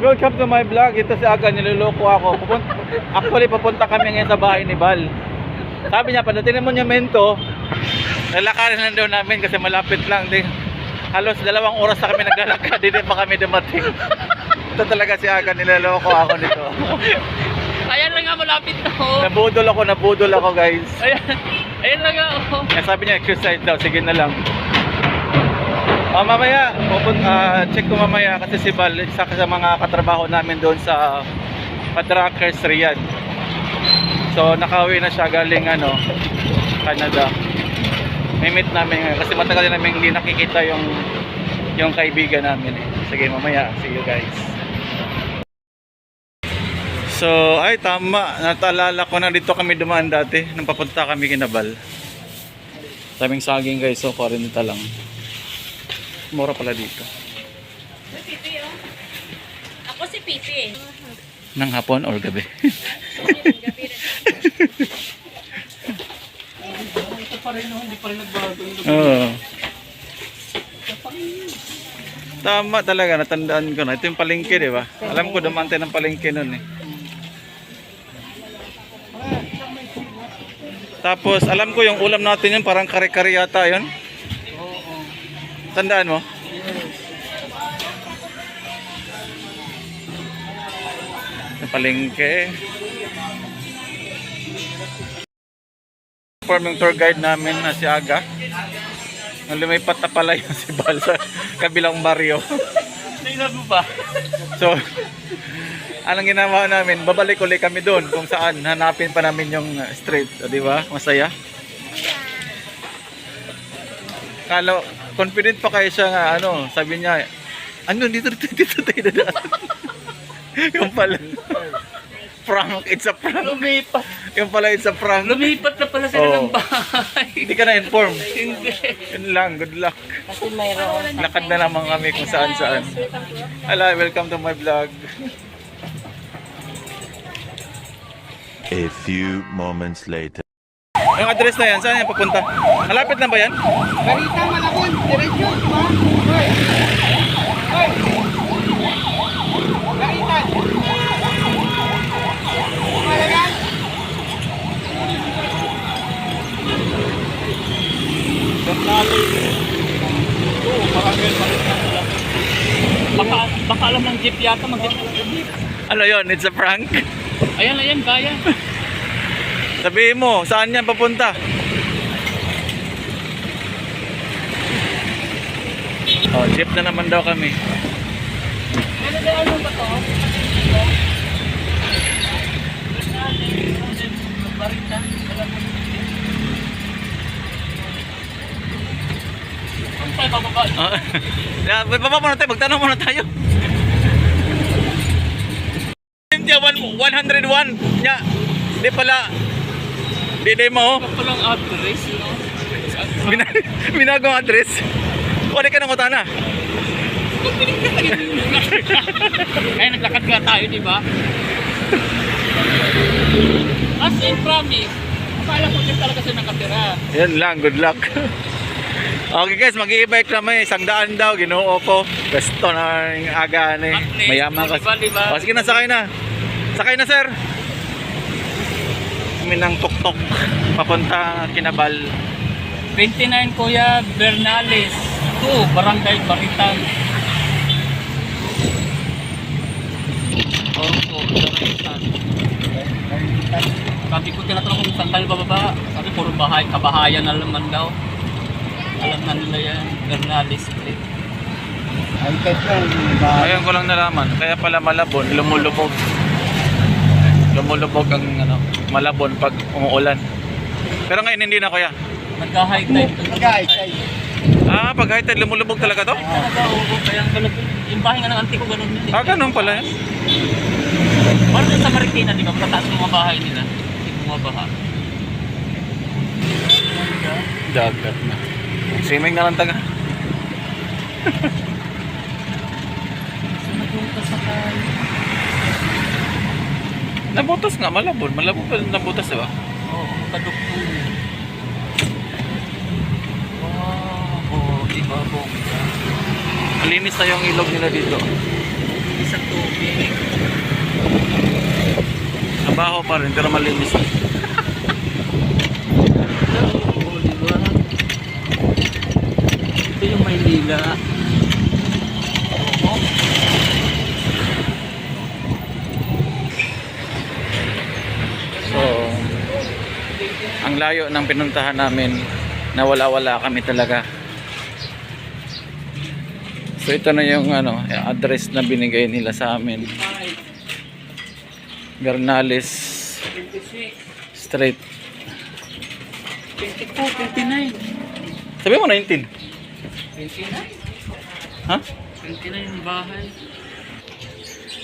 welcome to my vlog. Ito si Aga, niloloko ako. Actually, papunta kami ngayon sa bahay ni Bal. Sabi niya, padating mo niya mento, lalakarin lang daw namin kasi malapit lang. Halos 2 oras na kami naglalakad, hindi pa kami dumating. Ito talaga si Aga, niloloko ako nito. Ayan lang nga, malapit na ho. Nabudol ako guys. Ayan lang nga ho. Sabi niya, exercise daw, sige na lang. Mamaya, check ko mamaya kasi si Bal, isa sa mga katrabaho namin doon sa Patrackers Riyadh. So nakauwi na siya galing Canada. May meet namin ngayon kasi matagal na namin hindi nakikita yung kaibigan namin eh. Sige mamaya, see you guys. So ay tama, nataalala ko na dito kami dumaan dati nung papunta kami kina Bal. Daming saging guys, so 40 lang. Mura pala dito. Pipi oh. Ako si Pipi. Nang hapon or gabi? Gabi rin. Ito pa rin, hindi pa rin nagbago. Oo. Tama talaga, natandaan ko na. Ito yung palengke, di ba? Alam ko dumante ng palengke nun eh. Tapos, alam ko yung ulam natin yun, parang kare-kare yata yun. Tandaan mo? Sa palengke. Yung tour guide namin na si Aga. Nung lumipat na pala yung si Bal sa kabilang baryo. Tingnan mo ba? So, anong ginawa namin? Babalik ulit kami doon kung saan hanapin pa namin yung street. Di ba? Masaya. Kalo, confident pa kayo siya nga, sabi niya, dito tayo dadaan. Yung pala, prank, it's a prank. Lumipat. Yung pala, it's a prank. Lumipat na pala sila ng bahay. Hindi ka na-inform. Hindi. Yun lang, good luck. Kasi mayroon. Lakad na naman kami kung saan-saan. Hello, welcome to my vlog. A few moments later. Yung address na yan, saan yan papunta? Malapit lang ba yan? Garita, Malabon. Diretso, diba? Hoy! Hoy! Garita! Malagan? Baka alam ng jeep yata mag-jeep. Ano yun? It's a prank? Ayan, kaya. Sabihin mo, saan yan papunta? Oh, jeep na naman daw kami. Ano ba to? Ano tayo bababa? Baba muna tayo, magtanong muna tayo. Cynthia 101 nya. Di pala. Di mo. Palang address, no? Binagong address. O di ka nang utana. Ay, naglakad nga tayo, di ba? As in promise. Akala ko din talaga siya nakatira. Yan lang, good luck. Okay guys, mag-i-bike kami. 100 daw, ginoo ko. Gusto na yung aga mayaman kasi. Diba? O sige na, sakay na. Sakay na sir. Kami ng tuk-tuk. Papunta Kinabal. 29 Kuya Bernales. 2, Barangay Baritan. Oo, Baritan. Sabi ko, tinatanong kung saan tayo bababa. Sabi, puro kabahayan na naman daw. Alam na nila yan, Bernales Street. Ngayon ko lang nalaman. Kaya pala Malabon, lumulubog. Lumulubog ang Malabon pag umuulan. Pero ngayon hindi na kuya. Nagka-high tide. Pag high tide lumulubog talaga to? Talaga, oo. Kaya yung bahay nga ng auntie ko ganun din. Ganun pala yan. Parang sa Marikina, di ba? Mataas yung mga bahay nila. Hindi bumabaha. Dagat na. Swimming na lang taga. Nabutas nga, Malabon. Malabon pa nabutas, diba? Oo, kadugtong. Wow, diba, bongga. Malinis na yung ilog nila dito. malinis ang tubig. Mabaho pa rin, pero malinis. Oo, di ba? Ito yung Maynila. Oo. So, ang layo ng pinuntahan namin, nawala-wala kami talaga. So ito na yung ano, yung address na binigay nila sa amin. Bernales 26, Street. 24, 29. Sabi mo 19. 29? Ha? 29 yung bahay.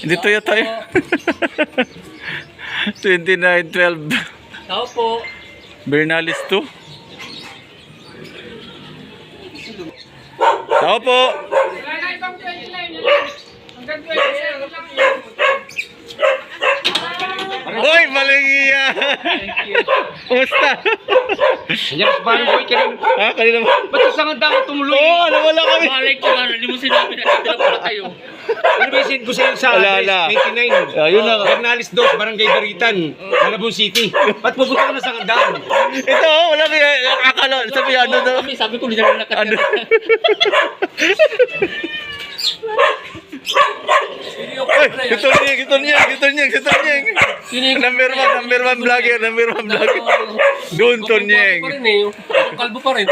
Hindi to yata yun. 2912 Tao po. Bernales 2. Tao po. Boy, malingiya. Kumusta? Yan, parang boy ka rin. Ha? Kanina ba? Ba't sa sangad ako tumuloy? Oo, ano wala kami. Malay ko nga, hindi mo sinabi na kitila pala kayo. Ano ba yung send ko sa'yo sa Wala, address? wala. 99. Ayun na. Bernales 2, Barangay Baritan, Malabon City. Ba't pupunta ka na sa Sangandaan? Ito, wala kaya akala. Sabi ano daw. Sabi ko, hindi na Ano? nakatira. Ay, ito niya. Number one vlogger. Doon, Tonyeng. Kalbo pa rin.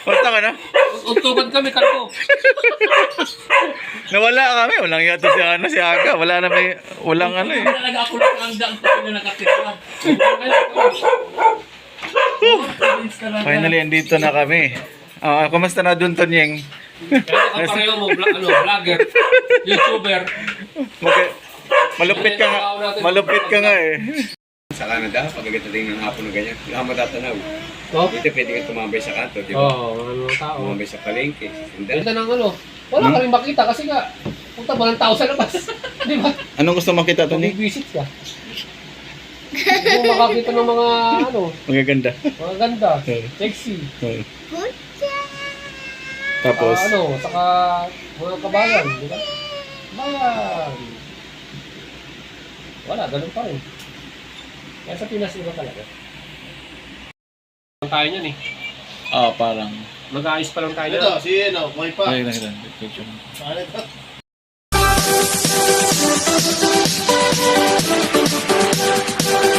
Basta ka na? Untukan kami, kalbo. Nawala kami. Walang yata si Aga. Wala na may, walang ano eh. Talaga ako lang ang daan pa sila nakatira. Finally, andito na kami. Kumusta na doon, Tonyeng? Kaya ka pareho mo, vlogger, YouTuber. Malupit ka nga. Malupit ka nga eh. Sa Canada, pagkagating ng hapon na ganyan, wala kang matatanaw. Oh? Dito pwede kang tumambay sa kanto, di ba? Oo, ano tao. Tumambay sa palengke. Hindi. Ganda ng ano. Wala ka rin makita kasi nga, punta ba ng tao sa labas? Di ba? Anong gusto makita, Tonyeng? Mag-visit ka. Hindi mo makakita ng mga ano, Magaganda. mga ganda, sexy. Tapos, Ano, saka mga kabayan, di ba? Kabayan. Wala, ganun pa rin. Kaya sa Pinas iba talaga. Tayo niyan eh. parang. Mag-aayos pa lang tayo. Ito, si ano, may pa. Ay, picture. Saan ito?